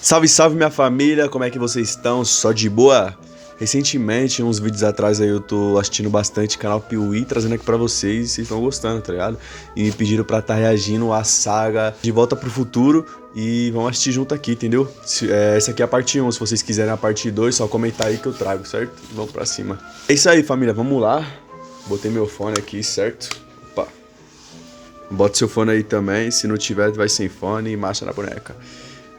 Salve, salve minha família, como é que vocês estão? Só de boa? Recentemente, uns vídeos atrás aí eu tô assistindo bastante canal Piuí, trazendo aqui pra vocês, vocês estão gostando, tá ligado? E me pediram pra estar reagindo à saga De Volta pro Futuro e vamos assistir junto aqui, entendeu? Essa aqui é a parte 1, se vocês quiserem a parte 2, só comentar aí que eu trago, certo? Vamos pra cima. É isso aí, família, vamos lá. Botei meu fone aqui, certo? Opa. Bota seu fone aí também, se não tiver vai sem fone e marcha na boneca.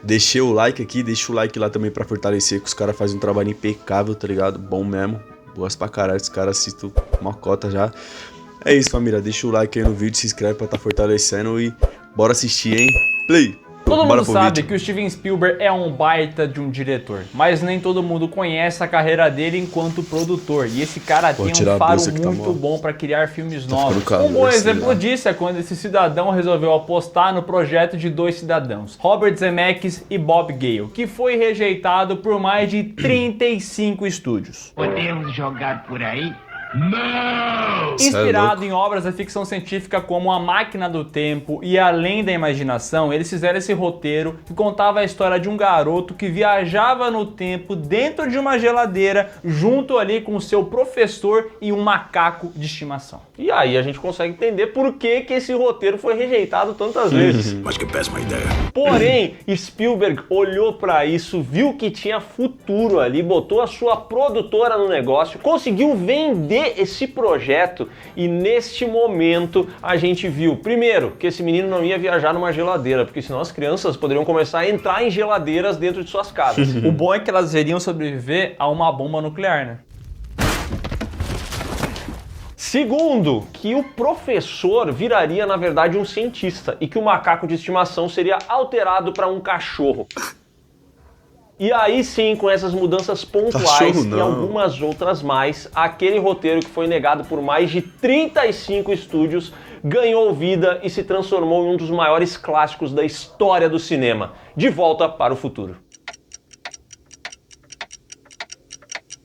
Deixei o like aqui, deixa o like lá também pra fortalecer, que os caras fazem um trabalho impecável, tá ligado? Bom mesmo. Gosto pra caralho, os caras assistem uma cota já. É isso, família. Deixa o like aí no vídeo, se inscreve pra tá fortalecendo e bora assistir, hein? Play! Todo Bora mundo pro sabe vídeo. que o Steven Spielberg é um baita de um diretor, mas nem todo mundo conhece a carreira dele enquanto produtor. E esse cara tem um faro muito bom para criar filmes novos. Um bom exemplo disso é quando esse cidadão resolveu apostar no projeto de dois cidadãos, Robert Zemeckis e Bob Gale, que foi rejeitado por mais de 35 estúdios. Podemos jogar por aí? Não! Inspirado em obras da ficção científica como A Máquina do Tempo e Além da Imaginação, eles fizeram esse roteiro que contava a história de um garoto que viajava no tempo dentro de uma geladeira junto ali com o seu professor e um macaco de estimação. E aí a gente consegue entender por que esse roteiro foi rejeitado tantas vezes. Mas que péssima ideia. Porém, Spielberg olhou pra isso, viu que tinha futuro ali, botou a sua produtora no negócio, conseguiu vender esse projeto e neste momento a gente viu, primeiro, que esse menino não ia viajar numa geladeira, porque senão as crianças poderiam começar a entrar em geladeiras dentro de suas casas. O bom é que elas iriam sobreviver a uma bomba nuclear, né? Segundo, que o professor viraria na verdade um cientista e que o macaco de estimação seria alterado para um cachorro. E aí sim, com essas mudanças pontuais e algumas outras mais, aquele roteiro que foi negado por mais de 35 estúdios ganhou vida e se transformou em um dos maiores clássicos da história do cinema. De Volta para o Futuro.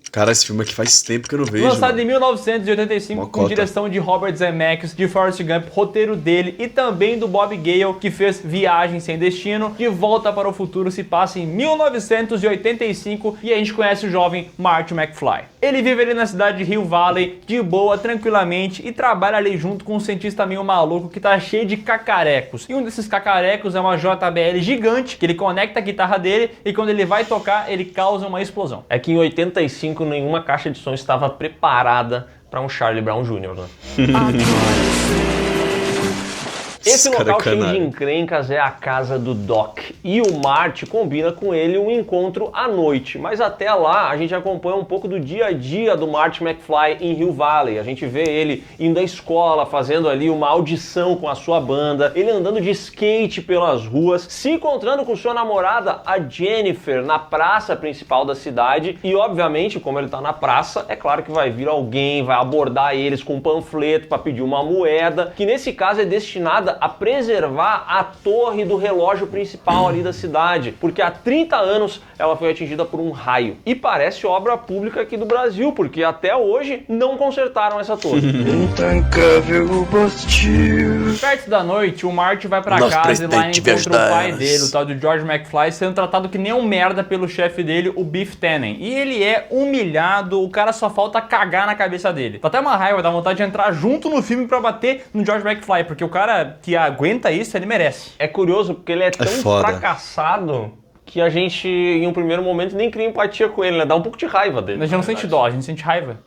Cara, esse filme aqui faz tempo que eu não vejo. Lançado mano. em 1985 com direção de Robert Zemeckis, de Forrest Gump, roteiro dele e também do Bob Gale, que fez Viagem Sem Destino. De Volta para o Futuro se passa em 1985 e a gente conhece o jovem Marty McFly. Ele vive ali na cidade de Hill Valley, de boa, tranquilamente, e trabalha ali junto com um cientista meio maluco que tá cheio de cacarecos. E um desses cacarecos é uma JBL gigante, que ele conecta a guitarra dele e quando ele vai tocar, ele causa uma explosão. É que em 85 nenhuma caixa de som estava preparada para um Charlie Brown Jr., né? Esse local cheio de encrencas é a casa do Doc e o Marty combina com ele um encontro à noite, mas até lá a gente acompanha um pouco do dia a dia do Marty McFly em Hill Valley. A gente vê ele indo à escola, fazendo ali uma audição com a sua banda, ele andando de skate pelas ruas, se encontrando com sua namorada, a Jennifer, na praça principal da cidade e obviamente, como ele tá na praça, é claro que vai vir alguém, vai abordar eles com um panfleto para pedir uma moeda, que nesse caso é destinada a preservar a torre do relógio principal ali da cidade, porque há 30 anos ela foi atingida por um raio. E parece obra pública aqui do Brasil, porque até hoje não consertaram essa torre. Perto da noite, o Marty vai pra casa e lá encontra o pai dele, o tal de George McFly, sendo tratado que nem um merda pelo chefe dele, o Biff Tannen. E ele é humilhado, o cara só falta cagar na cabeça dele. Dá até uma raiva, dá vontade de entrar junto no filme pra bater no George McFly, porque o cara que aguenta isso, ele merece. É curioso, porque ele é tão fracassado que a gente, em um primeiro momento, nem cria empatia com ele, né? Dá um pouco de raiva dele. A gente não sente dó, a gente sente raiva.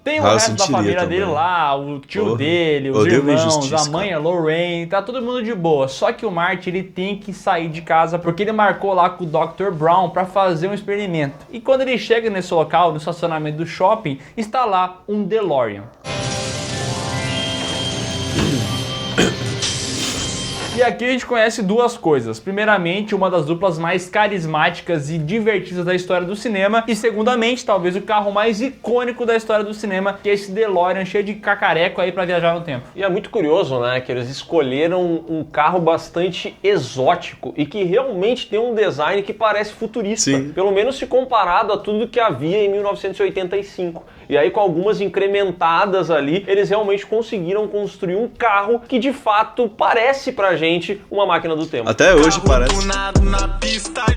Tem o resto da família dele lá, o tio dele, os irmãos, a mãe, a Lorraine, tá todo mundo de boa. Só que o Marty, ele tem que sair de casa porque ele marcou lá com o Dr. Brown pra fazer um experimento. E quando ele chega nesse local, no estacionamento do shopping, está lá um DeLorean. E aqui a gente conhece duas coisas. Primeiramente, uma das duplas mais carismáticas e divertidas da história do cinema. E segundamente, talvez o carro mais icônico da história do cinema, que é esse DeLorean cheio de cacareco aí pra viajar no tempo. E é muito curioso, né, que eles escolheram um carro bastante exótico e que realmente tem um design que parece futurista. Sim. Pelo menos se comparado a tudo que havia em 1985. E aí com algumas incrementadas ali, eles realmente conseguiram construir um carro que de fato parece pra gente simplesmente uma máquina do tempo. Até hoje parece.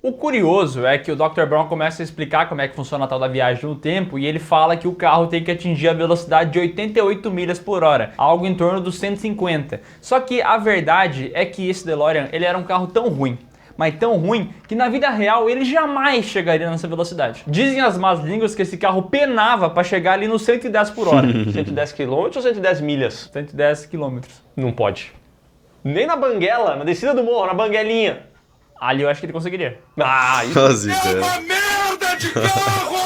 O curioso é que o Dr. Brown começa a explicar como é que funciona a tal da viagem no tempo e ele fala que o carro tem que atingir a velocidade de 88 milhas por hora, algo em torno dos 150. Só que a verdade é que esse DeLorean ele era um carro tão ruim, mas tão ruim, que na vida real ele jamais chegaria nessa velocidade. Dizem as más línguas que esse carro penava para chegar ali nos 110 por hora. 110 km ou 110 milhas? 110 km. Não pode. Nem na banguela, na descida do morro, na banguelinha. Ali eu acho que ele conseguiria. Ah, isso É uma merda de carro!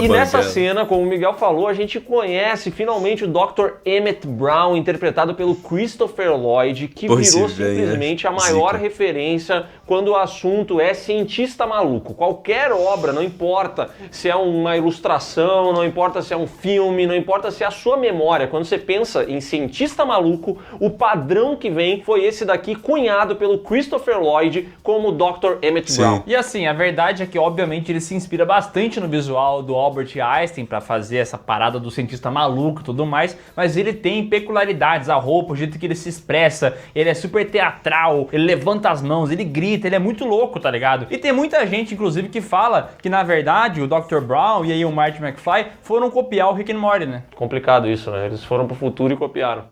E nessa cena, como o Miguel falou, a gente conhece finalmente o Dr. Emmett Brown, interpretado pelo Christopher Lloyd, que virou simplesmente a maior referência quando o assunto é cientista maluco. Qualquer obra, não importa se é uma ilustração, não importa se é um filme, não importa se é a sua memória, quando você pensa em cientista maluco, o padrão que vem foi esse daqui, cunhado pelo Christopher Lloyd como Dr. Emmett Brown. E assim, a verdade é que obviamente ele se inspira bastante no visual do Albert Einstein para fazer essa parada do cientista maluco e tudo mais, mas ele tem peculiaridades, a roupa, o jeito que ele se expressa, ele é super teatral, ele levanta as mãos, ele grita, ele é muito louco, tá ligado? E tem muita gente, inclusive, que fala que na verdade o Dr. Brown e aí o Marty McFly foram copiar o Rick and Morty, né? Complicado isso, né? Eles foram pro futuro e copiaram.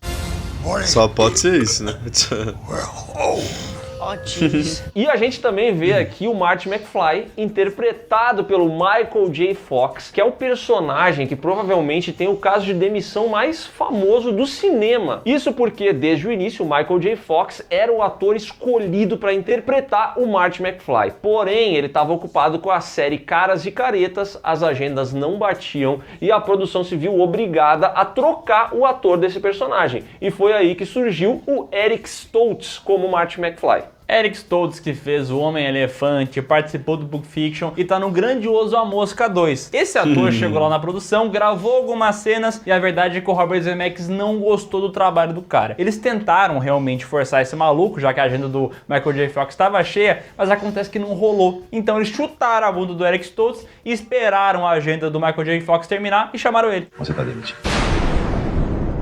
Só pode ser isso, né? E a gente também vê aqui o Marty McFly interpretado pelo Michael J. Fox, que é o personagem que provavelmente tem o caso de demissão mais famoso do cinema. Isso porque desde o início o Michael J. Fox era o ator escolhido para interpretar o Marty McFly. Porém, ele estava ocupado com a série Caras e Caretas, as agendas não batiam e a produção se viu obrigada a trocar o ator desse personagem. E foi aí que surgiu o Eric Stoltz como Marty McFly. Eric Stoltz, que fez o Homem-Elefante, participou do Pulp Fiction e tá no grandioso A Mosca 2. Esse ator chegou lá na produção, gravou algumas cenas e a verdade é que o Robert Zemeckis não gostou do trabalho do cara. Eles tentaram realmente forçar esse maluco, já que a agenda do Michael J. Fox estava cheia, mas acontece que não rolou. Então eles chutaram a bunda do Eric Stoltz e esperaram a agenda do Michael J. Fox terminar e chamaram ele. Você tá demitido.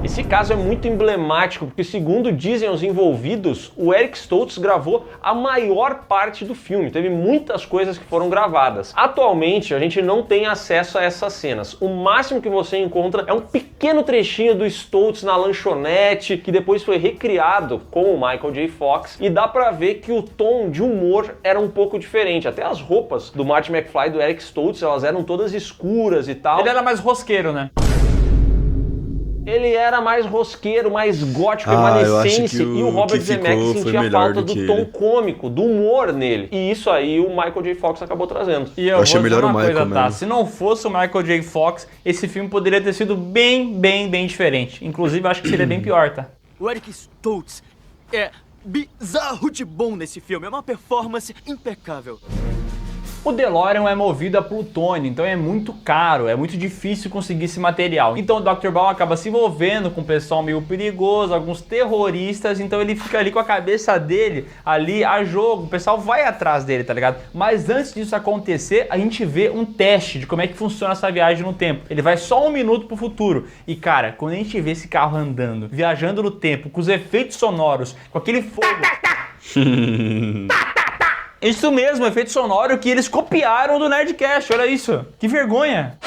Esse caso é muito emblemático porque, segundo dizem os envolvidos, o Eric Stoltz gravou a maior parte do filme. Teve muitas coisas que foram gravadas. Atualmente, a gente não tem acesso a essas cenas. O máximo que você encontra é um pequeno trechinho do Stoltz na lanchonete, que depois foi recriado com o Michael J. Fox, e dá pra ver que o tom de humor era um pouco diferente. Até as roupas do Marty McFly e do Eric Stoltz, elas eram todas escuras e tal. Ele era mais rosqueiro, né? Ele era mais rosqueiro, mais gótico, evanescente, e o Robert Zemeckis sentia falta do tom cômico, do humor nele. E isso aí o Michael J. Fox acabou trazendo. E eu achei melhor o Michael, tá? Se não fosse o Michael J. Fox, esse filme poderia ter sido bem diferente. Inclusive, acho que seria bem pior, tá? O Eric Stoltz é bizarro de bom nesse filme, é uma performance impecável. O DeLorean é movido a plutônio, então é muito caro, é muito difícil conseguir esse material. Então o Dr. Brown acaba se envolvendo com um pessoal meio perigoso, alguns terroristas, então ele fica ali com a cabeça dele ali a jogo, o pessoal vai atrás dele, tá ligado? Mas antes disso acontecer, a gente vê um teste de como é que funciona essa viagem no tempo. Ele vai só 1 minuto pro futuro. E cara, quando a gente vê esse carro andando, viajando no tempo, com os efeitos sonoros, com aquele fogo... Isso mesmo, efeito sonoro que eles copiaram do Nerdcast, olha isso. Que vergonha.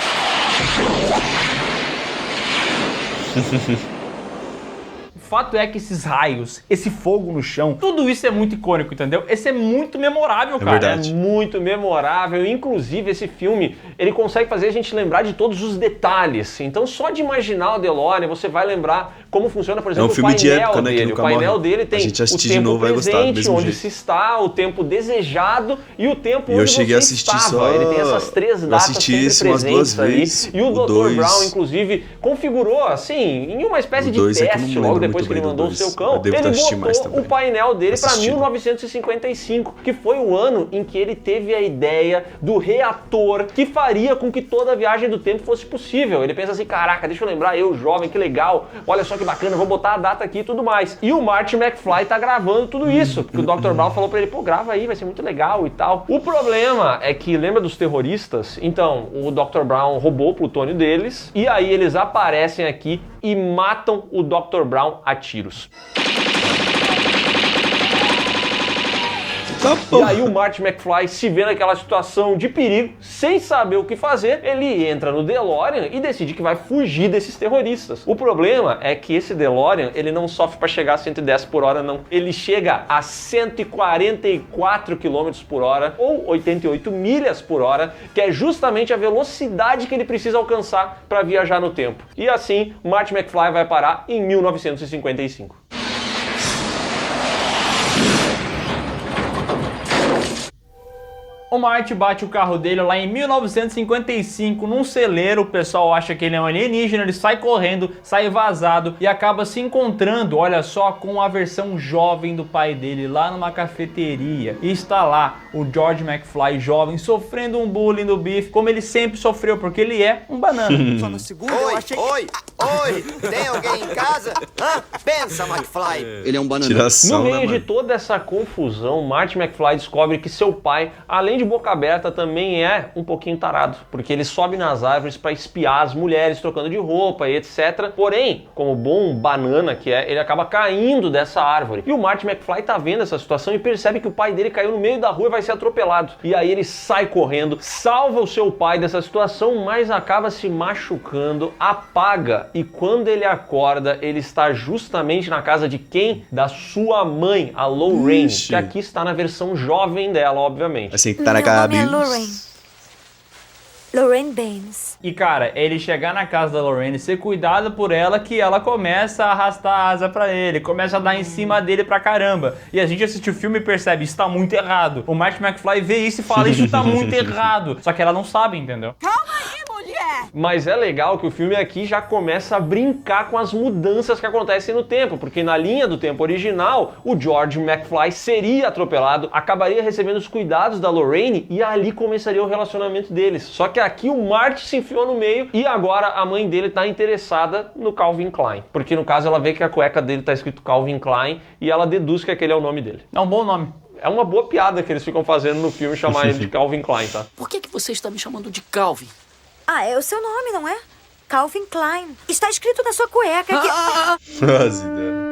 O fato é que esses raios, esse fogo no chão, tudo isso é muito icônico, entendeu? Esse é muito memorável, cara. Verdade. É muito memorável. Inclusive, esse filme, ele consegue fazer a gente lembrar de todos os detalhes. Então, só de imaginar o DeLorean, você vai lembrar como funciona, por exemplo, um filme o painel de época, né, dele. O painel dele tem o tempo de novo, presente, onde se está, o tempo desejado e o tempo onde você estava. Só... Ele tem essas 3 datas sempre presentes ali. E o Dr. Brown, inclusive, configurou, assim, em uma espécie de teste, logo depois que ele mandou o seu cão, ele botou o painel dele para 1955, que foi o ano em que ele teve a ideia do reator que faria com que toda a viagem do tempo fosse possível. Ele pensa assim, caraca, deixa eu lembrar, eu jovem, que legal, olha só que bacana, vou botar a data aqui e tudo mais. E o Marty McFly tá gravando tudo isso, porque o Dr. Brown falou pra ele, pô, grava aí, vai ser muito legal e tal. O problema é que, lembra dos terroristas? Então, o Dr. Brown roubou o plutônio deles, e aí eles aparecem aqui e matam o Dr. Brown a tiros. E aí o Marty McFly se vê naquela situação de perigo, sem saber o que fazer, ele entra no DeLorean e decide que vai fugir desses terroristas. O problema é que esse DeLorean, ele não sofre para chegar a 110 por hora, não. Ele chega a 144 km por hora, ou 88 milhas por hora, que é justamente a velocidade que ele precisa alcançar para viajar no tempo. E assim, Marty McFly vai parar em 1955. O Marty bate o carro dele lá em 1955 num celeiro, o pessoal acha que ele é um alienígena, ele sai correndo, sai vazado e acaba se encontrando, olha só, com a versão jovem do pai dele lá numa cafeteria. E está lá o George McFly jovem sofrendo um bullying do Biff, como ele sempre sofreu, porque ele é um banana. Só no segundo eu achei... Oi, tem alguém em casa? Hã? Pensa, McFly. Ele é um banana. Tiração, No meio né, de mano? toda essa confusão, Marty McFly descobre que seu pai, além de boca aberta, também é um pouquinho tarado, porque ele sobe nas árvores para espiar as mulheres trocando de roupa e etc. Porém, como bom banana que é, ele acaba caindo dessa árvore. E o Marty McFly tá vendo essa situação e percebe que o pai dele caiu no meio da rua e vai ser atropelado. E aí ele sai correndo, salva o seu pai dessa situação, mas acaba se machucando, apaga. E quando ele acorda, ele está justamente na casa de quem? Da sua mãe, a Lorraine, Ixi. que aqui está na versão jovem dela, obviamente. Assim, tá na Meu nome é cabeça. Lorraine. Lorraine Baines. E cara, ele chegar na casa da Lorraine, ser cuidado por ela, que ela começa a arrastar a asa pra ele, começa a dar em cima dele pra caramba. E a gente assiste o filme e percebe, isso tá muito errado. O Marty McFly vê isso e fala, isso tá muito errado. Só que ela não sabe, entendeu? Mas é legal que o filme aqui já começa a brincar com as mudanças que acontecem no tempo, porque na linha do tempo original, o George McFly seria atropelado, acabaria recebendo os cuidados da Lorraine e ali começaria o relacionamento deles. Só que aqui o Marty se enfiou no meio e agora a mãe dele tá interessada no Calvin Klein, porque no caso ela vê que a cueca dele tá escrito Calvin Klein e ela deduz que aquele é o nome dele. É um bom nome. É uma boa piada que eles ficam fazendo no filme, chamar ele de Calvin Klein, tá? Por que você está me chamando de Calvin? Ah, é o seu nome, não é? Calvin Klein. Está escrito na sua cueca que... As ideias.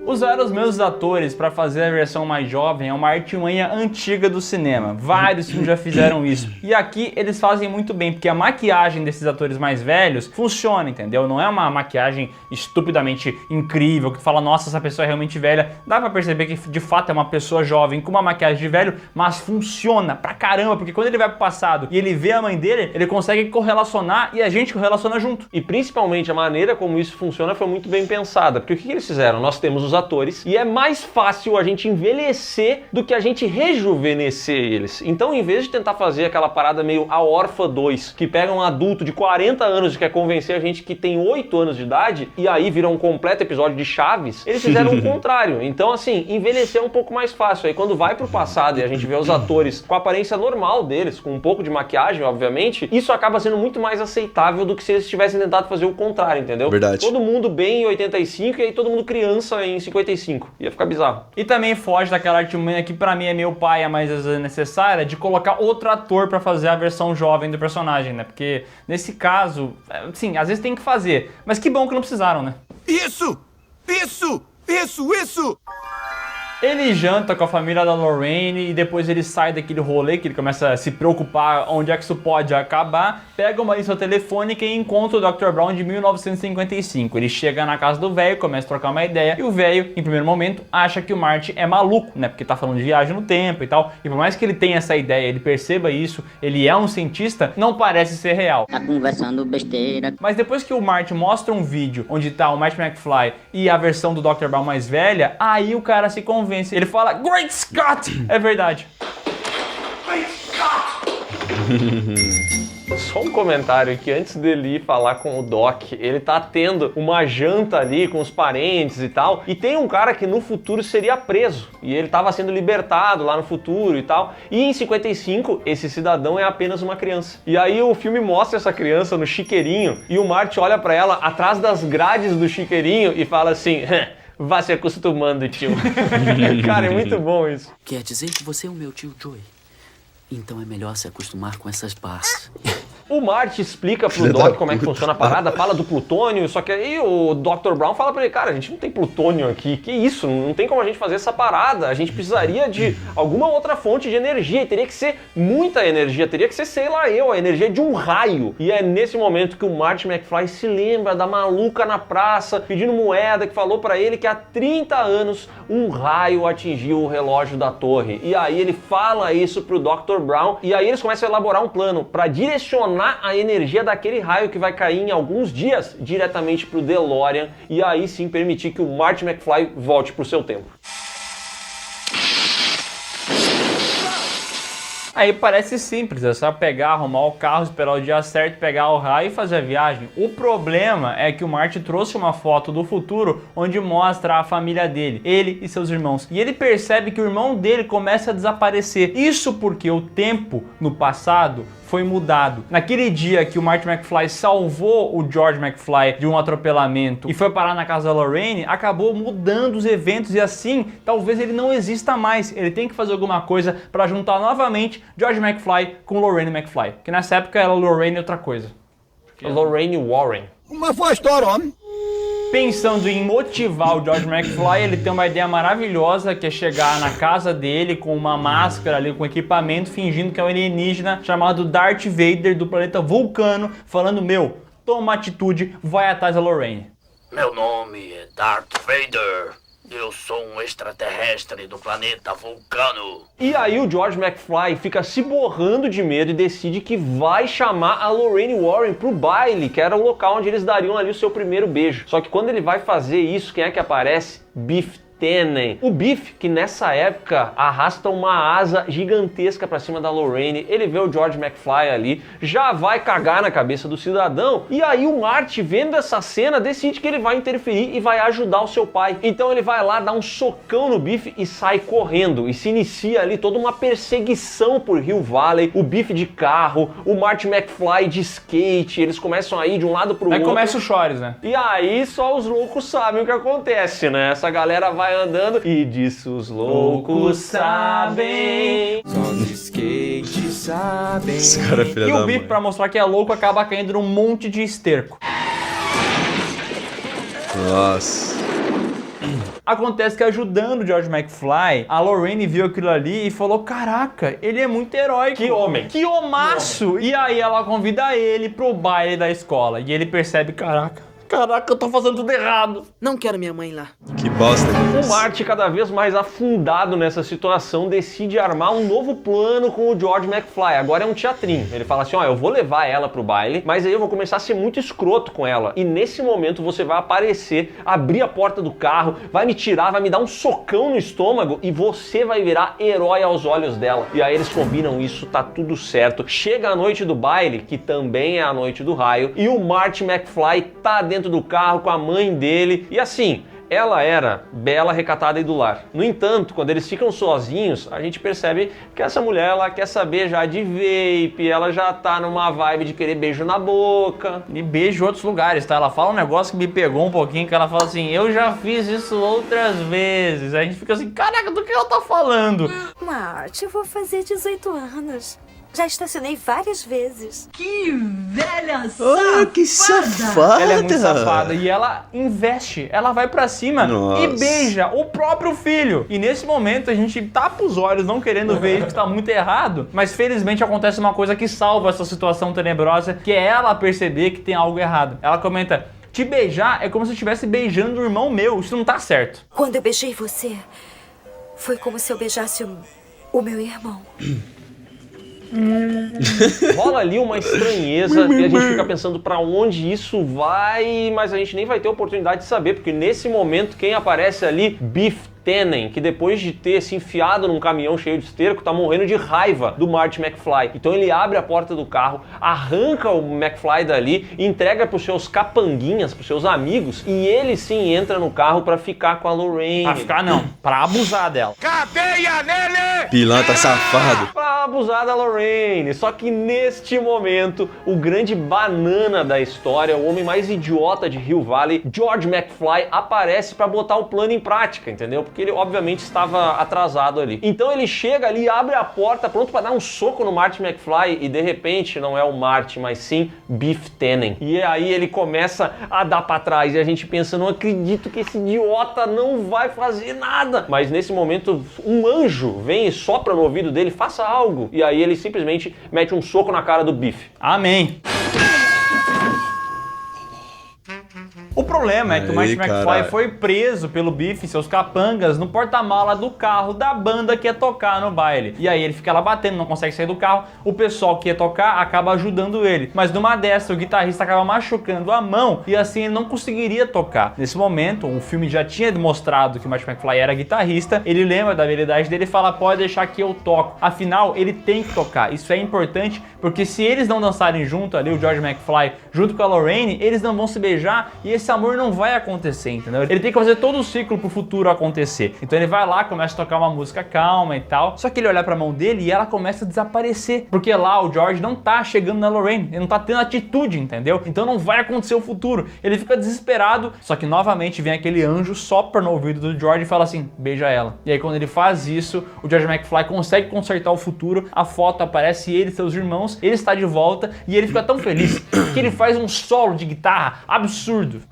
Usar os mesmos atores pra fazer a versão mais jovem é uma artimanha antiga do cinema. Vários filmes já fizeram isso. E aqui eles fazem muito bem, porque a maquiagem desses atores mais velhos funciona, entendeu? Não é uma maquiagem estupidamente incrível, que tu fala, nossa, essa pessoa é realmente velha. Dá pra perceber que de fato é uma pessoa jovem com uma maquiagem de velho, mas funciona pra caramba, porque quando ele vai pro passado e ele vê a mãe dele, ele consegue correlacionar e a gente correlaciona junto. E principalmente a maneira como isso funciona foi muito bem pensada, porque o que eles fizeram? Nós temos os atores e é mais fácil a gente envelhecer do que a gente rejuvenescer eles. Então, em vez de tentar fazer aquela parada meio A Orfa 2, que pega um adulto de 40 anos e quer convencer a gente que tem 8 anos de idade, e aí vira um completo episódio de Chaves, eles fizeram o contrário. Então, assim, envelhecer é um pouco mais fácil. Aí quando vai pro passado e a gente vê os atores com a aparência normal deles, com um pouco de maquiagem, obviamente, isso acaba sendo muito mais aceitável do que se eles tivessem tentado fazer o contrário, entendeu? Verdade. Todo mundo bem em 85 e aí todo mundo criança em 55. Ia ficar bizarro. E também foge daquela artimanha que pra mim é meio paia, mas às vezes é necessária, de colocar outro ator pra fazer a versão jovem do personagem, né? Porque nesse caso, sim, às vezes tem que fazer, mas que bom que não precisaram, né? Isso! Ele janta com a família da Lorraine e depois ele sai daquele rolê que ele começa a se preocupar onde é que isso pode acabar, pega uma lista telefônica e encontra o Dr. Brown de 1955. Ele chega na casa do velho, começa a trocar uma ideia e o velho, em primeiro momento, acha que o Marty é maluco, né? Porque tá falando de viagem no tempo e tal. E por mais que ele tenha essa ideia, ele perceba isso, ele é um cientista, não parece ser real. Tá conversando besteira. Mas depois que o Marty mostra um vídeo onde tá o Marty McFly e a versão do Dr. Brown mais velha, aí o cara se convence. Ele fala, Great Scott! É verdade. Só um comentário aqui, antes dele ir falar com o Doc, ele tá tendo uma janta ali com os parentes e tal, e tem um cara que no futuro seria preso, e ele tava sendo libertado lá no futuro e tal, e em 55, esse cidadão é apenas uma criança. E aí o filme mostra essa criança no chiqueirinho, e o Marty olha pra ela atrás das grades do chiqueirinho e fala assim, vá se acostumando, tio. Cara, é muito bom isso. Quer dizer que você é o meu tio Joey? Então é melhor se acostumar com essas barras. O O Marty explica pro Doc como é que funciona a parada, fala do plutônio, só que aí o Dr. Brown fala pra ele, cara, a gente não tem plutônio aqui, que isso? Não tem como a gente fazer essa parada, a gente precisaria de alguma outra fonte de energia, e teria que ser muita energia, teria que ser, sei lá a energia de um raio. E é nesse momento que o Marty McFly se lembra da maluca na praça, pedindo moeda, que falou pra ele que há 30 anos um raio atingiu o relógio da torre. E aí ele fala isso pro Dr. Brown, e aí eles começam a elaborar um plano pra direcionar a energia daquele raio que vai cair em alguns dias diretamente pro DeLorean, e aí sim permitir que o Marty McFly volte pro seu tempo. Aí parece simples, é só pegar, arrumar o carro, esperar o dia certo, pegar o raio e fazer a viagem. O problema é que o Marty trouxe uma foto do futuro onde mostra a família dele, ele e seus irmãos. E ele percebe que o irmão dele começa a desaparecer. Isso porque o tempo no passado foi mudado. Naquele dia que o Marty McFly salvou o George McFly de um atropelamento e foi parar na casa da Lorraine, acabou mudando os eventos e assim, talvez ele não exista mais. Ele tem que fazer alguma coisa para juntar novamente George McFly com Lorraine McFly. Que nessa época era Lorraine outra coisa. Lorraine Warren. Como foi a história, homem? Pensando em motivar o George McFly, ele tem uma ideia maravilhosa que é chegar na casa dele com uma máscara ali, com equipamento, fingindo que é um alienígena chamado Darth Vader do planeta Vulcano, falando, toma uma atitude, vai atrás da Lorraine. Meu nome é Darth Vader. Eu sou um extraterrestre do planeta Vulcano. E aí o George McFly fica se borrando de medo e decide que vai chamar a Lorraine Warren pro baile, que era o local onde eles dariam ali o seu primeiro beijo. Só que quando ele vai fazer isso, quem é que aparece? Biff Tannen. O Biff, que nessa época arrasta uma asa gigantesca pra cima da Lorraine, ele vê o George McFly ali, já vai cagar na cabeça do cidadão, e aí o Marty, vendo essa cena, decide que ele vai interferir e vai ajudar o seu pai. Então ele vai lá, dá um socão no Biff e sai correndo, e se inicia ali toda uma perseguição por Hill Valley, o Biff de carro, o Marty McFly de skate, eles começam a ir de um lado pro outro. Aí começa o chores, né? E aí só os loucos sabem o que acontece, né? Essa galera vai andando e disso os loucos sabem. Só no skate sabem. Esse cara é filho E da o Biff, mãe. pra mostrar que é louco, acaba caindo num monte de esterco. Nossa. Acontece que ajudando o George McFly, a Lorraine viu aquilo ali e falou, caraca, ele é muito heróico. Que homem. Que homaço. E aí ela convida ele pro baile da escola. E ele percebe, caraca, eu tô fazendo tudo errado. Não quero minha mãe lá. Que bosta. O Marty, cada vez mais afundado nessa situação, decide armar um novo plano com o George McFly. Agora é um teatrinho. Ele fala assim, eu vou levar ela pro baile, mas aí eu vou começar a ser muito escroto com ela. E nesse momento você vai aparecer, abrir a porta do carro, vai me tirar, vai me dar um socão no estômago e você vai virar herói aos olhos dela. E aí eles combinam isso, tá tudo certo. Chega a noite do baile, que também é a noite do raio, e o Marty McFly tá dentro do carro com a mãe dele, e assim, ela era bela, recatada e do lar. No entanto, quando eles ficam sozinhos, a gente percebe que essa mulher, ela quer saber já de vape, ela já tá numa vibe de querer beijo na boca. E beijo em outros lugares, tá? Ela fala um negócio que me pegou um pouquinho, que ela fala assim, eu já fiz isso outras vezes. Aí a gente fica assim, caraca, do que ela tá falando? Marty, eu vou fazer 18 anos. Já estacionei várias vezes. Que velha safada! Ah, que safada! Ela é muito safada e ela investe, ela vai pra cima. Nossa. E beija o próprio filho. E nesse momento a gente tapa os olhos, não querendo ver isso que tá muito errado, mas felizmente acontece uma coisa que salva essa situação tenebrosa, que é ela perceber que tem algo errado. Ela comenta, te beijar é como se eu estivesse beijando o irmão meu, isso não tá certo. Quando eu beijei você, foi como se eu beijasse o meu irmão. Rola ali uma estranheza e a gente fica pensando pra onde isso vai, mas a gente nem vai ter oportunidade de saber, porque nesse momento quem aparece ali, Biff Tannen, que depois de ter se enfiado num caminhão cheio de esterco, tá morrendo de raiva do Marty McFly. Então ele abre a porta do carro, arranca o McFly dali, entrega pros seus capanguinhas, pros seus amigos, e ele sim entra no carro pra ficar com a Lorraine. Pra ficar não, pra abusar dela. Cadeia nele! Pilantra safado. Pra abusar da Lorraine. Só que neste momento, o grande banana da história, o homem mais idiota de Hill Valley, George McFly, aparece para botar o plano em prática, entendeu? Porque ele obviamente estava atrasado ali. Então ele chega ali, abre a porta, pronto para dar um soco no Marty McFly e de repente não é o Marty, mas sim Biff Tannen. E aí ele começa a dar para trás e a gente pensa, não acredito que esse idiota não vai fazer nada. Mas nesse momento um anjo vem e sopra no ouvido dele, faça algo. E aí ele simplesmente mete um soco na cara do Biff. Amém. O problema é que o Marty McFly foi preso pelo Biff e seus capangas no porta-mala do carro da banda que ia tocar no baile. E aí ele fica lá batendo, não consegue sair do carro. O pessoal que ia tocar acaba ajudando ele. Mas numa dessas, o guitarrista acaba machucando a mão e assim ele não conseguiria tocar. Nesse momento, o filme já tinha demonstrado que o Marty McFly era guitarrista. Ele lembra da habilidade dele e fala, pode deixar que eu toco. Afinal, ele tem que tocar. Isso é importante porque se eles não dançarem junto ali, o George McFly junto com a Lorraine, eles não vão se beijar e esse amor não vai acontecer, entendeu? Ele tem que fazer todo o ciclo pro futuro acontecer. Então ele vai lá, começa a tocar uma música calma e tal, só que ele olha pra mão dele e ela começa a desaparecer, porque lá o George não tá chegando na Lorraine, ele não tá tendo atitude, entendeu? Então não vai acontecer o futuro. Ele fica desesperado, só que novamente vem aquele anjo, sopra no ouvido do George e fala assim, beija ela. E aí quando ele faz isso, o George McFly consegue consertar o futuro, a foto aparece ele e seus irmãos, ele está de volta e ele fica tão feliz que ele faz um solo de guitarra absurdo.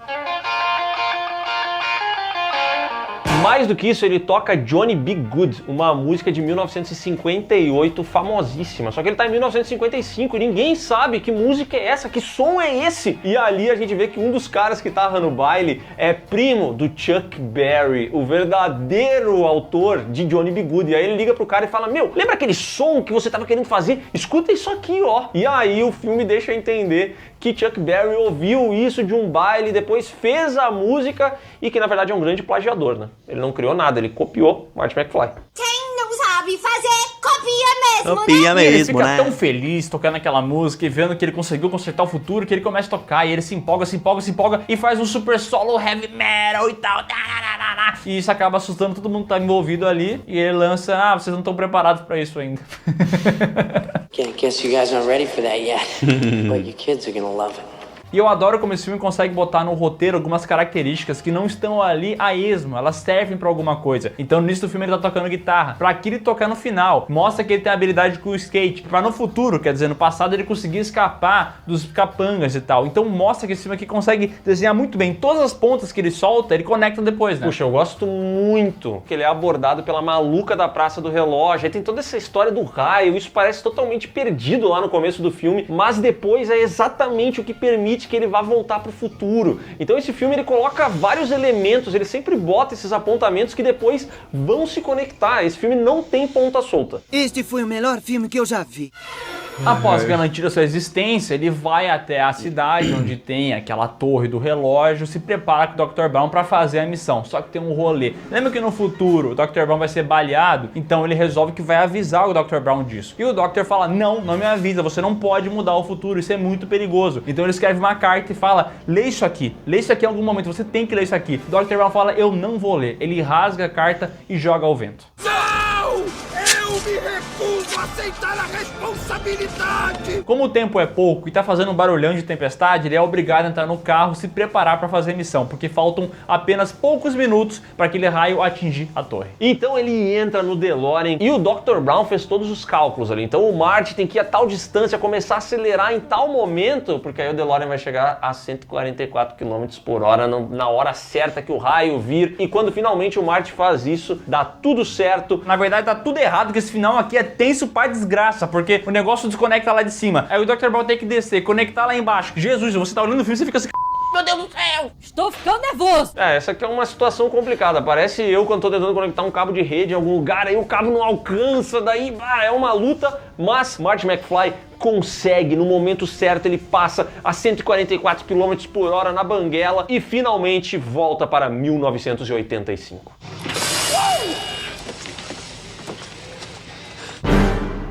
Mais do que isso, ele toca Johnny B. Good, uma música de 1958 famosíssima. Só que ele tá em 1955 e ninguém sabe que música é essa, que som é esse. E ali a gente vê que um dos caras que tava no baile é primo do Chuck Berry, o verdadeiro autor de Johnny B. Good. E aí ele liga pro cara e fala, meu, lembra aquele som que você tava querendo fazer? Escuta isso aqui, ó. E aí o filme deixa entender que Chuck Berry ouviu isso de um baile, depois fez a música e que na verdade é um grande plagiador, né? Ele não criou nada, ele copiou Marty McFly. Quem não sabe fazer, copia mesmo, copia mesmo, ele fica tão feliz tocando aquela música e vendo que ele conseguiu consertar o futuro, que ele começa a tocar e ele se empolga e faz um super solo heavy metal e tal. E isso acaba assustando todo mundo que tá envolvido ali e ele lança, vocês não estão preparados pra isso ainda. Guess you guys aren't ready for that yet, but your kids are gonna love it. E eu adoro como esse filme consegue botar no roteiro algumas características que não estão ali a esmo, elas servem pra alguma coisa. Então no início do filme ele tá tocando guitarra, pra aquilo tocar no final. Mostra que ele tem habilidade com o skate, pra no futuro, quer dizer, no passado ele conseguir escapar dos capangas e tal. Então mostra que esse filme aqui consegue desenhar muito bem. Todas as pontas que ele solta, ele conecta depois, né? Puxa, eu gosto muito que ele é abordado pela maluca da Praça do Relógio. Aí tem toda essa história do raio, isso parece totalmente perdido lá no começo do filme, mas depois é exatamente o que permite que ele vá voltar pro futuro. Então esse filme ele coloca vários elementos, ele sempre bota esses apontamentos que depois vão se conectar. Esse filme não tem ponta solta. Este foi o melhor filme que eu já vi. Após garantir a sua existência, ele vai até a cidade onde tem aquela torre do relógio, se prepara com o Dr. Brown para fazer a missão, só que tem um rolê. Lembra que no futuro o Dr. Brown vai ser baleado? Então ele resolve que vai avisar o Dr. Brown disso. E o Dr. fala, não me avisa, você não pode mudar o futuro, isso é muito perigoso. Então ele escreve uma carta e fala, lê isso aqui em algum momento, você tem que ler isso aqui. O Dr. Brown fala, eu não vou ler. Ele rasga a carta e joga ao vento. Eu me recuso a aceitar a responsabilidade! Como o tempo é pouco e tá fazendo um barulhão de tempestade, ele é obrigado a entrar no carro e se preparar para fazer a missão, porque faltam apenas poucos minutos para aquele raio atingir a torre. Então ele entra no DeLorean e o Dr. Brown fez todos os cálculos ali. Então o Marty tem que ir a tal distância, começar a acelerar em tal momento, porque aí o DeLorean vai chegar a 144 km por hora na hora certa que o raio vir. E quando finalmente o Marty faz isso, dá tudo certo. Na verdade tá tudo errado, que esse final aqui é tenso pra desgraça, porque o negócio desconecta lá de cima. Aí o Dr. Brown tem que descer, conectar lá embaixo. Jesus, você tá olhando o filme e você fica assim... Meu Deus do céu! Estou ficando nervoso! Essa aqui é uma situação complicada. Parece eu quando tô tentando conectar um cabo de rede em algum lugar, aí o cabo não alcança, daí é uma luta, mas Marty McFly consegue, no momento certo ele passa a 144 km por hora na banguela e finalmente volta para 1985.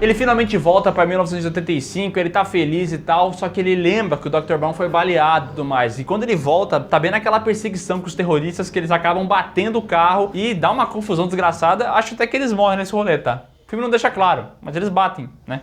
Ele finalmente volta para 1985, ele tá feliz e tal, só que ele lembra que o Dr. Brown foi baleado e tudo mais. E quando ele volta, tá bem naquela perseguição com os terroristas que eles acabam batendo o carro e dá uma confusão desgraçada. Acho até que eles morrem nesse rolê, tá? filme não deixa claro, mas eles batem, né?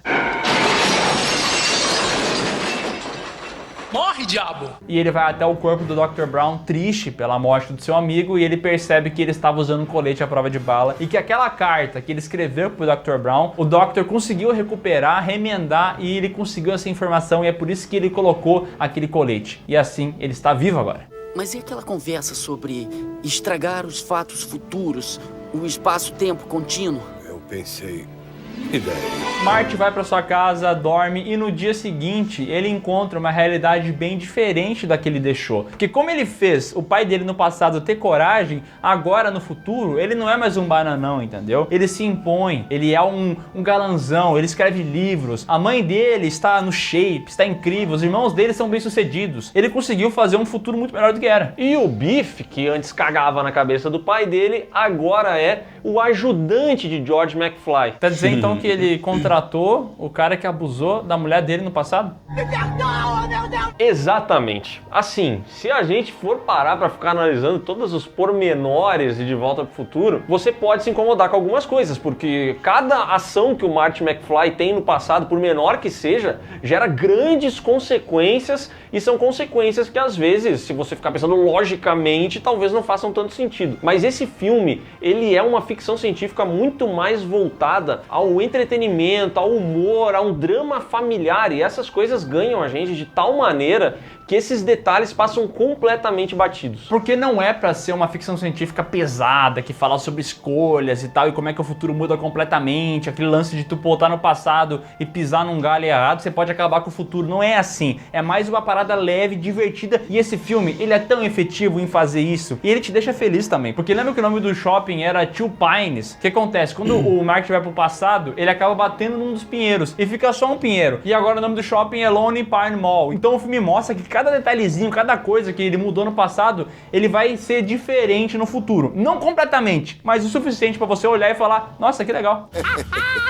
Morre, diabo! E ele vai até o corpo do Dr. Brown, triste pela morte do seu amigo, e ele percebe que ele estava usando um colete à prova de bala e que aquela carta que ele escreveu pro Dr. Brown, o Dr. conseguiu recuperar, remendar e ele conseguiu essa informação e é por isso que ele colocou aquele colete. E assim, ele está vivo agora. Mas e aquela conversa sobre estragar os fatos futuros, o espaço-tempo contínuo? Eu pensei... E daí? Marty vai para sua casa, dorme e no dia seguinte ele encontra uma realidade bem diferente da que ele deixou. Porque como ele fez o pai dele no passado ter coragem, agora no futuro ele não é mais um bananão, entendeu? Ele se impõe, ele é um galanzão, ele escreve livros, a mãe dele está no shape, está incrível, os irmãos dele são bem-sucedidos. Ele conseguiu fazer um futuro muito melhor do que era. E o Biff, que antes cagava na cabeça do pai dele, agora é o ajudante de George McFly. Tá dizendo então que ele contratou o cara que abusou da mulher dele no passado? Me perdoa, meu Deus! Exatamente. Assim, se a gente for parar pra ficar analisando todos os pormenores de Volta pro Futuro, você pode se incomodar com algumas coisas, porque cada ação que o Marty McFly tem no passado, por menor que seja, gera grandes consequências e são consequências que às vezes, se você ficar pensando logicamente, talvez não façam tanto sentido. Mas esse filme, ele é uma ficção científica muito mais voltada ao entretenimento, ao humor, a um drama familiar, e essas coisas ganham a gente de tal maneira que esses detalhes passam completamente batidos. Porque não é pra ser uma ficção científica pesada, que fala sobre escolhas e tal, e como é que o futuro muda completamente, aquele lance de tu voltar no passado e pisar num galho errado, você pode acabar com o futuro. Não é assim. É mais uma parada leve, divertida, e esse filme, ele é tão efetivo em fazer isso, e ele te deixa feliz também. Porque lembra que o nome do shopping era Two Pines? O que acontece? Quando o Mark vai pro passado, ele acaba batendo num dos pinheiros, e fica só um pinheiro. E agora o nome do shopping é Lone Pine Mall. Então o filme mostra que cada detalhezinho, cada coisa que ele mudou no passado, ele vai ser diferente no futuro. Não completamente, mas o suficiente pra você olhar e falar, nossa, que legal.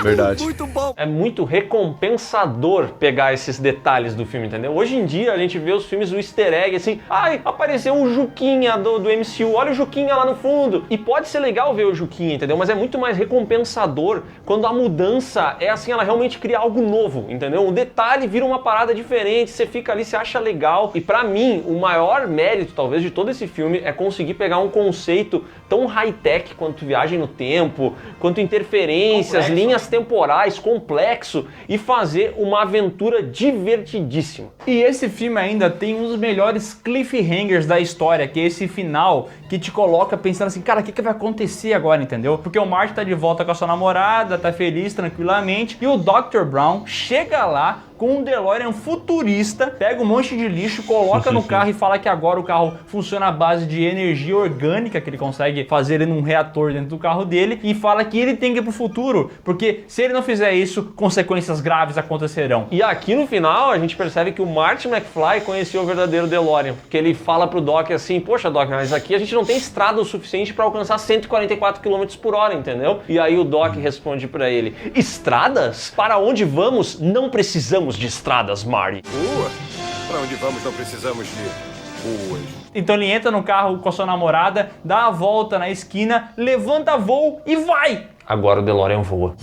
Verdade. Muito bom. É muito recompensador pegar esses detalhes do filme, entendeu? Hoje em dia a gente vê os filmes, o easter egg, assim, ai, apareceu um Juquinha do MCU, olha o Juquinha lá no fundo. E pode ser legal ver o Juquinha, entendeu? Mas é muito mais recompensador quando a mudança é assim, ela realmente cria algo novo, entendeu? Um detalhe vira uma parada diferente, você fica ali, você acha legal. E pra mim, o maior mérito, talvez, de todo esse filme é conseguir pegar um conceito tão high-tech quanto viagem no tempo, quanto interferências, complexo, linhas temporais, complexo, e fazer uma aventura divertidíssima. E esse filme ainda tem um dos melhores cliffhangers da história, que é esse final que te coloca pensando assim, cara, o que vai acontecer agora, entendeu? Porque o Marty tá de volta com a sua namorada, tá feliz, tranquilamente, e o Dr. Brown chega lá com um DeLorean futurista, pega um monte de lixo, coloca no carro e fala que agora o carro funciona à base de energia orgânica, que ele consegue fazer ele num reator dentro do carro dele, e fala que ele tem que ir pro futuro, porque se ele não fizer isso, consequências graves acontecerão. E aqui no final a gente percebe que o Marty McFly conhecia o verdadeiro DeLorean, porque ele fala pro Doc assim, poxa Doc, mas aqui a gente não tem estrada o suficiente para alcançar 144 km por hora, entendeu? E aí o Doc responde pra ele, estradas? Para onde vamos, não precisamos de estradas, Marty. Rua? Pra onde vamos não precisamos de ruas. Então ele entra no carro com a sua namorada, dá a volta na esquina, levanta voo e vai! Agora o DeLorean voa.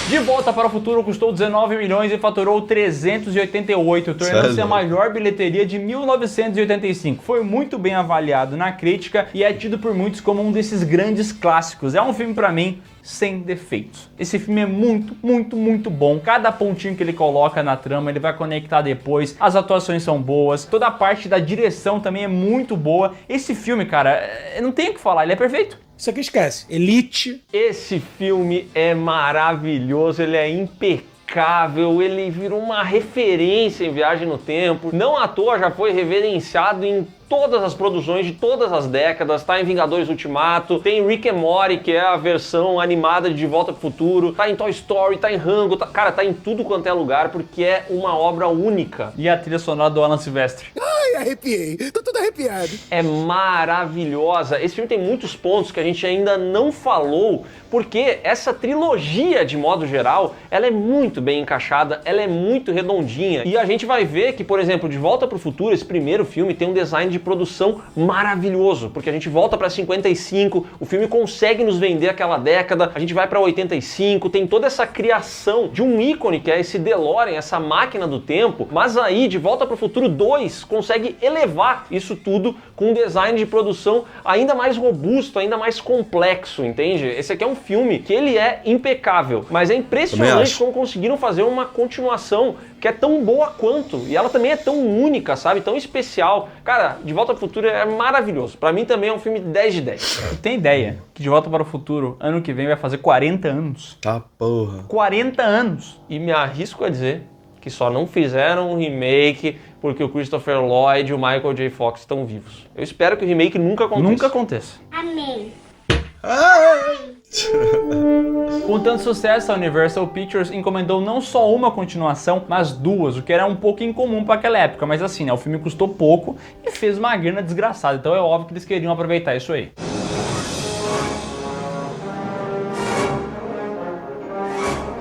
De Volta para o Futuro custou 19 milhões e faturou 388, tornando-se a maior bilheteria de 1985. Foi muito bem avaliado na crítica e é tido por muitos como um desses grandes clássicos. É um filme, pra mim, sem defeitos. Esse filme é muito, muito, muito bom. Cada pontinho que ele coloca na trama, ele vai conectar depois. As atuações são boas. Toda a parte da direção também é muito boa. Esse filme, cara, não tem o que falar, ele é perfeito. Isso aqui esquece. Elite. Esse filme é maravilhoso, ele é impecável, ele virou uma referência em Viagem no Tempo. Não à toa já foi reverenciado em todas as produções de todas as décadas, tá em Vingadores Ultimato, tem Rick and Morty, que é a versão animada de Volta pro Futuro, tá em Toy Story, tá em Rango, tá em tudo quanto é lugar, porque é uma obra única. E a trilha sonora do Alan Silvestre. Ai, arrepiei. Tô todo arrepiado. É maravilhosa. Esse filme tem muitos pontos que a gente ainda não falou, porque essa trilogia, de modo geral, ela é muito bem encaixada, ela é muito redondinha. E a gente vai ver que, por exemplo, De Volta para o Futuro, esse primeiro filme, tem um design de produção maravilhoso, porque a gente volta para 55, o filme consegue nos vender aquela década, a gente vai para 85, tem toda essa criação de um ícone que é esse DeLorean, essa máquina do tempo, mas aí De Volta para o Futuro 2 consegue elevar isso tudo com um design de produção ainda mais robusto, ainda mais complexo, entende? Esse aqui é um filme que ele é impecável, mas é impressionante como conseguiram fazer uma continuação que é tão boa quanto, e ela também é tão única, sabe? Tão especial. Cara, De Volta para o Futuro é maravilhoso. Pra mim também é um filme 10 de 10. Tem ideia que De Volta para o Futuro, ano que vem, vai fazer 40 anos? Tá porra. 40 anos. E me arrisco a dizer que só não fizeram um remake porque o Christopher Lloyd e o Michael J. Fox estão vivos. Eu espero que o remake nunca aconteça. Nunca aconteça. Amém. Com tanto sucesso, a Universal Pictures encomendou não só uma continuação, mas duas, o que era um pouco incomum para aquela época, mas assim, né, o filme custou pouco e fez uma grana desgraçada, então é óbvio que eles queriam aproveitar isso aí.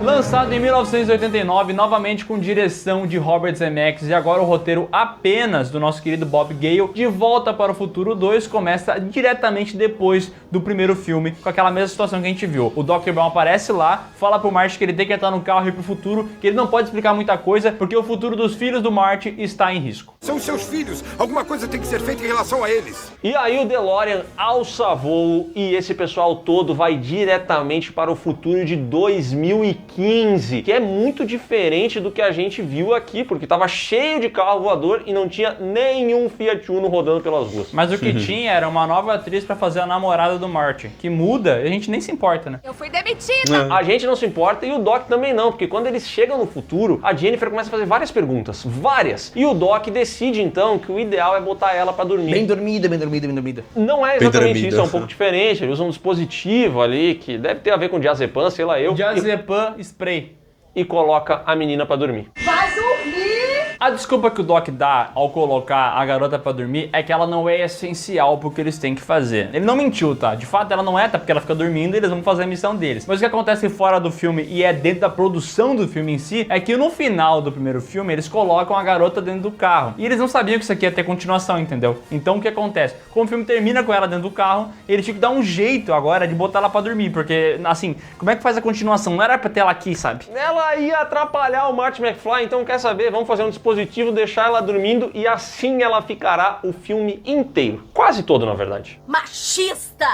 Lançado em 1989, novamente com direção de Robert Zemeckis e agora o roteiro apenas do nosso querido Bob Gale, De Volta para o Futuro 2 começa diretamente depois do primeiro filme, com aquela mesma situação que a gente viu. O Dr. Brown aparece lá, fala pro Marty que ele tem que entrar no carro e ir pro futuro, que ele não pode explicar muita coisa, porque o futuro dos filhos do Marty está em risco. São seus filhos, alguma coisa tem que ser feita em relação a eles. E aí o DeLorean alça voo e esse pessoal todo vai diretamente para o futuro de 2015, que é muito diferente do que a gente viu aqui, porque tava cheio de carro voador e não tinha nenhum Fiat Uno rodando pelas ruas. Mas o que tinha era uma nova atriz pra fazer a namorada do Marty, que muda e a gente nem se importa, né? Eu fui demitida! A gente não se importa e o Doc também não, porque quando eles chegam no futuro, a Jennifer começa a fazer várias perguntas, várias, e o Doc decide então que o ideal é botar ela pra dormir. Bem dormida, bem dormida, bem dormida. Não é exatamente isso, é um pouco diferente, ele usa um dispositivo ali que deve ter a ver com diazepam, sei lá eu. Diazepam spray. E coloca a menina pra dormir. Vai dormir! A desculpa que o Doc dá ao colocar a garota pra dormir é que ela não é essencial pro que eles têm que fazer. Ele não mentiu, tá? De fato ela não é, tá? Porque ela fica dormindo e eles vão fazer a missão deles. Mas o que acontece fora do filme e é dentro da produção do filme em si, é que no final do primeiro filme eles colocam a garota dentro do carro. E eles não sabiam que isso aqui ia ter continuação, entendeu? Então o que acontece? Como o filme termina com ela dentro do carro, eles tinham que dar um jeito agora de botar ela pra dormir. Porque, assim, como é que faz a continuação? Não era pra ter ela aqui, sabe? Ela ia atrapalhar o Marty McFly, então quer saber? Vamos fazer um dispositivo, deixar ela dormindo e assim ela ficará o filme inteiro. Quase todo, na verdade. Machista!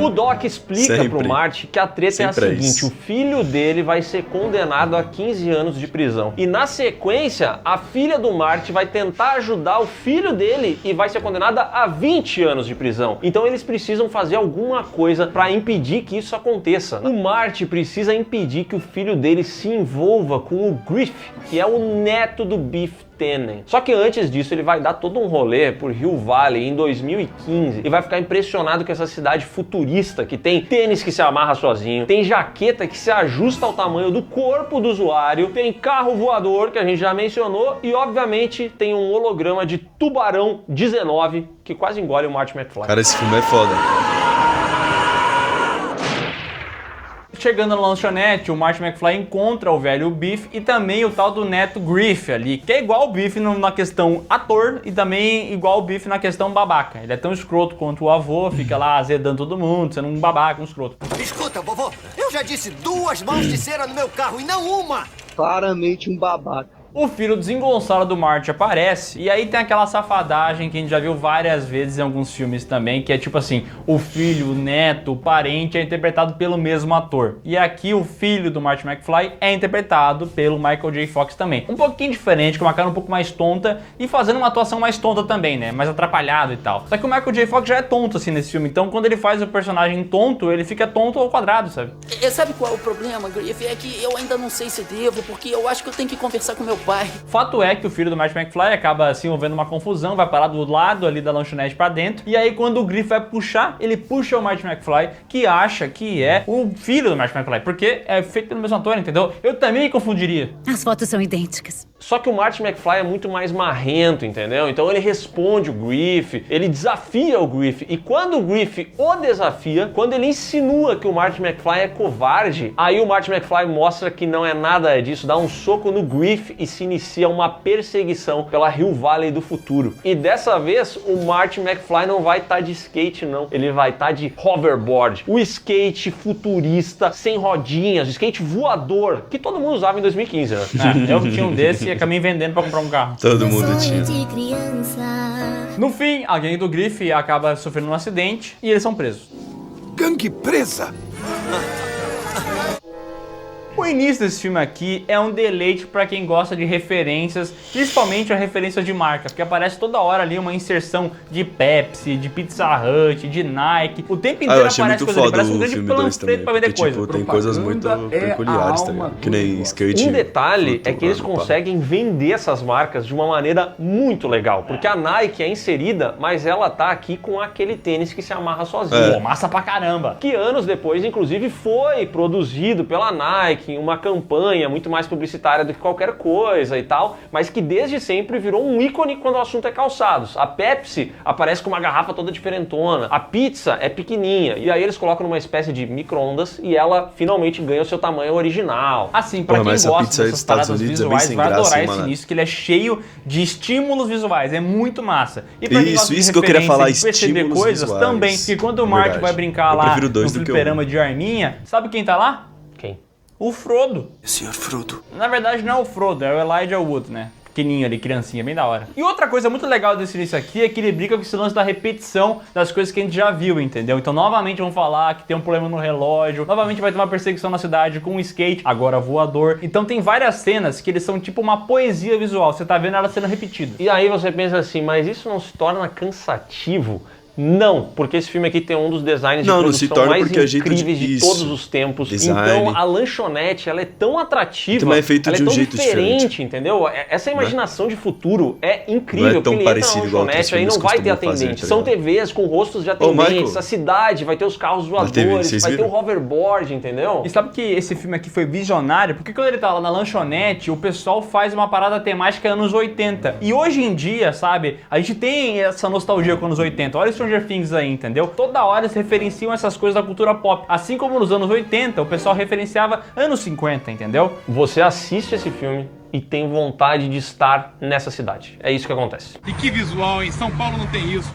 O Doc explica pro Marty que a treta é a seguinte, o filho dele vai ser condenado a 15 anos de prisão. E na sequência, a filha do Marty vai tentar ajudar o filho dele e vai ser condenada a 20 anos de prisão. Então eles precisam fazer alguma coisa pra impedir que isso aconteça. O Marty precisa impedir que o filho dele se envolva com o Griff, que é o neto do Biff Tannen. Só que antes disso ele vai dar todo um rolê por Hill Valley em 2015 e vai ficar impressionado com essa cidade futurista que tem tênis que se amarra sozinho, tem jaqueta que se ajusta ao tamanho do corpo do usuário, tem carro voador que a gente já mencionou e obviamente tem um holograma de Tubarão 19 que quase engole o Marty McFly. Cara, esse filme é foda. Chegando na lanchonete, o Marty McFly encontra o velho Biff e também o tal do neto Griff ali, que é igual o Biff na questão ator e também igual o Biff na questão babaca. Ele é tão escroto quanto o avô, fica lá azedando todo mundo, sendo um babaca, um escroto. Escuta, vovô, eu já disse 2 mãos de cera no meu carro e não uma! Claramente um babaca. O filho desengonçado do Marty aparece e aí tem aquela safadagem que a gente já viu várias vezes em alguns filmes também, que é tipo assim, o filho, o neto, o parente é interpretado pelo mesmo ator. E aqui o filho do Marty McFly é interpretado pelo Michael J. Fox também. Um pouquinho diferente, com uma cara um pouco mais tonta e fazendo uma atuação mais tonta também, né? Mais atrapalhado e tal. Só que o Michael J. Fox já é tonto assim nesse filme, então quando ele faz o personagem tonto, ele fica tonto ao quadrado, sabe? Sabe qual é o problema, Griff? É que eu ainda não sei se devo, porque eu acho que eu tenho que conversar com meu pai. Fato é que o filho do Marty McFly acaba se envolvendo numa confusão, vai parar do lado ali da lanchonete pra dentro, e aí quando o Griff vai puxar, ele puxa o Marty McFly, que acha que é o filho do Marty McFly, porque é feito pelo mesmo ator, entendeu? Eu também me confundiria. As fotos são idênticas. Só que o Marty McFly é muito mais marrento, entendeu? Então ele responde o Griff, ele desafia o Griff, e quando o Griff o desafia, quando ele insinua que o Marty McFly é covarde, aí o Marty McFly mostra que não é nada disso, dá um soco no Griff e se inicia uma perseguição pela Hill Valley do futuro. E dessa vez o Marty McFly não vai estar de skate não, ele vai estar de hoverboard, o skate futurista, sem rodinhas, o skate voador, que todo mundo usava em 2015, né? Eu tinha um desse e acabei vendendo pra comprar um carro. Todo mundo tinha. No fim, a gangue do Griff acaba sofrendo um acidente e eles são presos. Gangue presa! O início desse filme aqui é um deleite pra quem gosta de referências, principalmente a referência de marca, porque aparece toda hora ali uma inserção de Pepsi, de Pizza Hut, de Nike, o tempo inteiro aparece coisa ali, parece um grande panfleto pra vender coisa. Tipo, tem coisas muito peculiares, tá ligado? Que nem skate. Um detalhe é que eles conseguem vender essas marcas de uma maneira muito legal, porque a Nike é inserida, mas ela tá aqui com aquele tênis que se amarra sozinho. Pô, massa pra caramba. Que anos depois, inclusive, foi produzido pela Nike, em uma campanha muito mais publicitária do que qualquer coisa e tal, mas que desde sempre virou um ícone quando o assunto é calçados. A Pepsi aparece com uma garrafa toda diferentona, a pizza é pequenininha, e aí eles colocam numa espécie de micro-ondas e ela finalmente ganha o seu tamanho original. Assim, pra quem gosta dessas paradas visuais, vai adorar esse início, que ele é cheio de estímulos visuais, é muito massa. E pra quem gosta de que eu queria falar, de perceber coisas visuais. também, que quando o Marty vai brincar lá no fliperama de arminha, sabe quem tá lá? Quem? O Frodo. Senhor Frodo. Na verdade não é o Frodo, é o Elijah Wood, né? Pequenininho ali, criancinha, bem da hora. E outra coisa muito legal desse início aqui é que ele brinca com esse lance da repetição das coisas que a gente já viu, entendeu? Então novamente vão falar que tem um problema no relógio, novamente vai ter uma perseguição na cidade com um skate, agora voador. Então tem várias cenas que eles são tipo uma poesia visual, você tá vendo ela sendo repetida. E aí você pensa assim, mas isso não se torna cansativo? Não, porque esse filme aqui tem um dos designs de produção mais incríveis de todos os tempos. Então a lanchonete, ela é tão atrativa, ela é tão diferente, entendeu? Essa imaginação de futuro é incrível. Não é tão parecido igual outros aí não vai ter atendente. São TVs com rostos de atendentes, a cidade vai ter os carros voadores, vai ter o hoverboard, entendeu? E sabe que esse filme aqui foi visionário? Porque quando ele tá lá na lanchonete, o pessoal faz uma parada temática anos 80. E hoje em dia, sabe, a gente tem essa nostalgia com anos 80. Olha isso Stranger Things aí, entendeu? Toda hora eles referenciam essas coisas da cultura pop. Assim como nos anos 80, o pessoal referenciava anos 50, entendeu? Você assiste esse filme e tem vontade de estar nessa cidade. É isso que acontece. E que visual, hein? São Paulo não tem isso.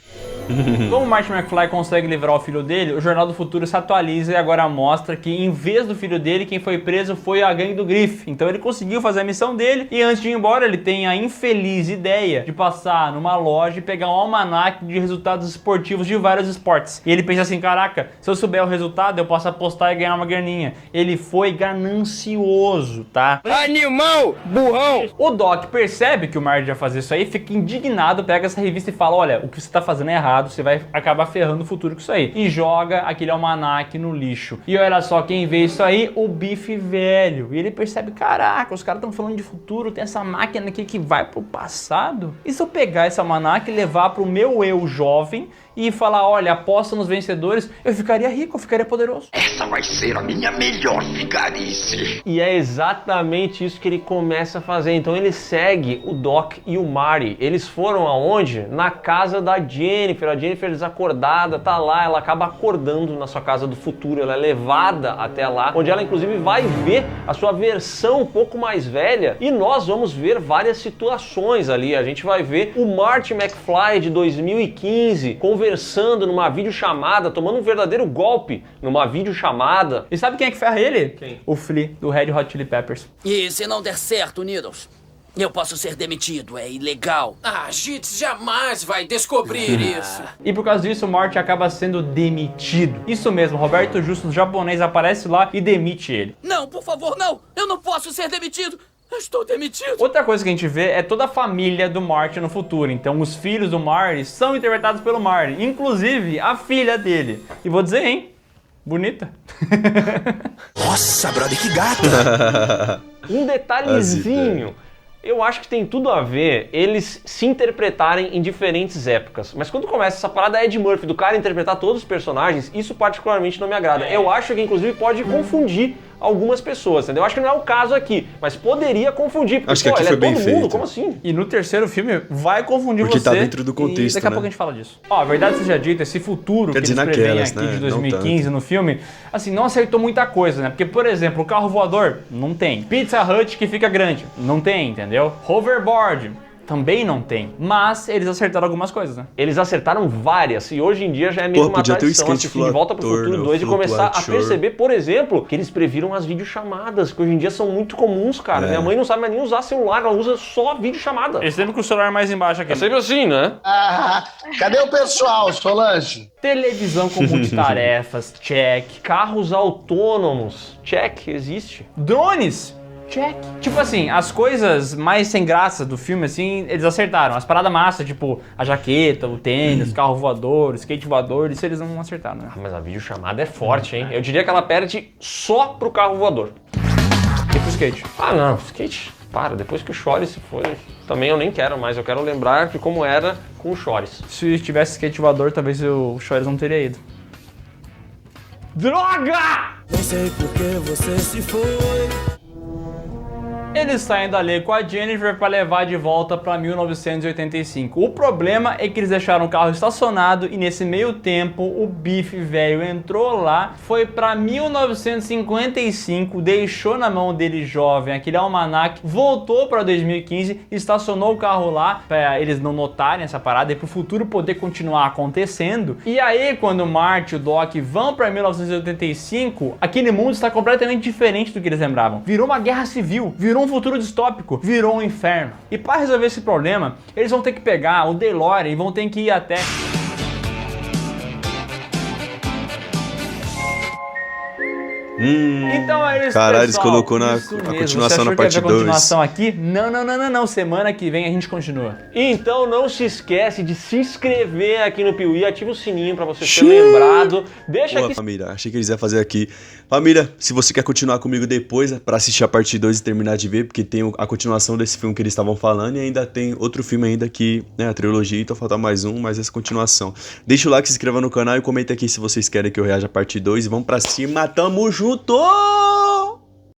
Como o Marty McFly consegue livrar o filho dele, o Jornal do Futuro se atualiza e agora mostra que em vez do filho dele, quem foi preso foi a gangue do Griff. Então ele conseguiu fazer a missão dele e antes de ir embora ele tem a infeliz ideia de passar numa loja e pegar um almanaque de resultados esportivos de vários esportes. E ele pensa assim, caraca, se eu souber o resultado eu posso apostar e ganhar uma graninha. Ele foi ganancioso, tá? Animal! Burrão! O Doc percebe que o Marty vai fazer isso aí, fica indignado, pega essa revista e fala, olha, o que você tá fazendo é errado, você vai acabar ferrando o futuro com isso aí. E joga aquele almanaque no lixo. E olha só, quem vê isso aí, o Biff velho. E ele percebe, caraca, os caras estão falando de futuro, tem essa máquina aqui que vai pro passado. E se eu pegar esse almanaque e levar pro meu eu jovem e falar, olha, aposta nos vencedores, eu ficaria rico, eu ficaria poderoso. Essa vai ser a minha melhor vigarice. E é exatamente isso que ele começa a fazer. Então ele segue o Doc e o Marty. Eles foram aonde? Na casa da Jennifer. A Jennifer desacordada, tá lá, ela acaba acordando na sua casa do futuro. Ela é levada até lá, onde ela inclusive vai ver a sua versão um pouco mais velha. E nós vamos ver várias situações ali. A gente vai ver o Marty McFly de 2015 conversando numa videochamada, tomando um verdadeiro golpe numa videochamada. E sabe quem é que ferra ele? Quem? O Flea, do Red Hot Chili Peppers. E se não der certo, Needles, eu posso ser demitido, é ilegal. Ah, Gitz jamais vai descobrir isso. E por causa disso, o Marty acaba sendo demitido. Isso mesmo, Roberto Justus, japonês, aparece lá e demite ele. Não, por favor, não! Eu não posso ser demitido! Eu estou demitido. Outra coisa que a gente vê é toda a família do Marty no futuro. Então os filhos do Marty são interpretados pelo Marty, inclusive a filha dele. E vou dizer, hein? Bonita. Nossa, brother, que gata! Um detalhezinho. Eu acho que tem tudo a ver eles se interpretarem em diferentes épocas. Mas quando começa essa parada Ed Murphy, do cara interpretar todos os personagens, isso particularmente não me agrada. Eu acho que inclusive pode confundir algumas pessoas, entendeu? Eu acho que não é o caso aqui, mas poderia confundir. Porque, acho que aqui foi bem feito. Como assim? E no terceiro filme vai confundir porque você. Porque tá dentro do contexto, e daqui a pouco a gente fala disso. Ó, a verdade seja dita, esse futuro que eles prevêem aqui de 2015 no filme, assim, não acertou muita coisa, né? Porque, por exemplo, o carro voador, não tem. Pizza Hut que fica grande, não tem, entendeu? Hoverboard, também não tem. Mas eles acertaram algumas coisas, né? Eles acertaram várias. E hoje em dia já é meio uma tradição assistir De Volta pro Futuro 2 e começar a perceber, por exemplo, que eles previram as videochamadas, que hoje em dia são muito comuns, cara. Minha mãe não sabe mais nem usar celular, ela usa só videochamada. Eles lembram que o celular é mais embaixo aqui. É sempre assim, né? Cadê o pessoal, Solange? Televisão com multitarefas, check. Carros autônomos, check, existe. Drones, check. Tipo assim, as coisas mais sem graça do filme, assim, eles acertaram. As paradas massas, tipo a jaqueta, o tênis, carro voador, skate voador, isso eles não acertaram, né? Mas a videochamada é forte, hein? Eu diria que ela perde só pro carro voador. E pro skate? Ah, não, skate, para. Depois que o Chore se foi, também eu nem quero mais. Eu quero lembrar de como era com o Chores. Se tivesse skate voador, talvez o Chores não teria ido. Droga! Não sei por que você se foi. Eles saem dali com a Jennifer para levar de volta para 1985. O problema é que eles deixaram o carro estacionado e nesse meio tempo o Biff velho entrou lá, foi para 1955, deixou na mão dele jovem aquele almanac, voltou para 2015, estacionou o carro lá para eles não notarem essa parada e para o futuro poder continuar acontecendo. E aí quando o Marty e o Doc vão para 1985, aquele mundo está completamente diferente do que eles lembravam. Virou uma guerra civil, virou um futuro distópico, virou um inferno. E para resolver esse problema, eles vão ter que pegar o DeLorean e vão ter que ir até... Então é isso, caralho, eles pessoal. colocou na continuação na parte 2. Continuação aqui? Não. Semana que vem a gente continua. Então não se esquece de se inscrever aqui no Piuí, ativa o sininho pra você ser lembrado. Deixa aqui... Família, achei que eles iam fazer aqui. Família, se você quer continuar comigo depois, pra assistir a parte 2 e terminar de ver, porque tem a continuação desse filme que eles estavam falando e ainda tem outro filme ainda que, né, a trilogia, então falta mais um, mais essa continuação. Deixa o like, se inscreva no canal e comenta aqui se vocês querem que eu reaja a parte 2 e vamos pra cima, tamo junto!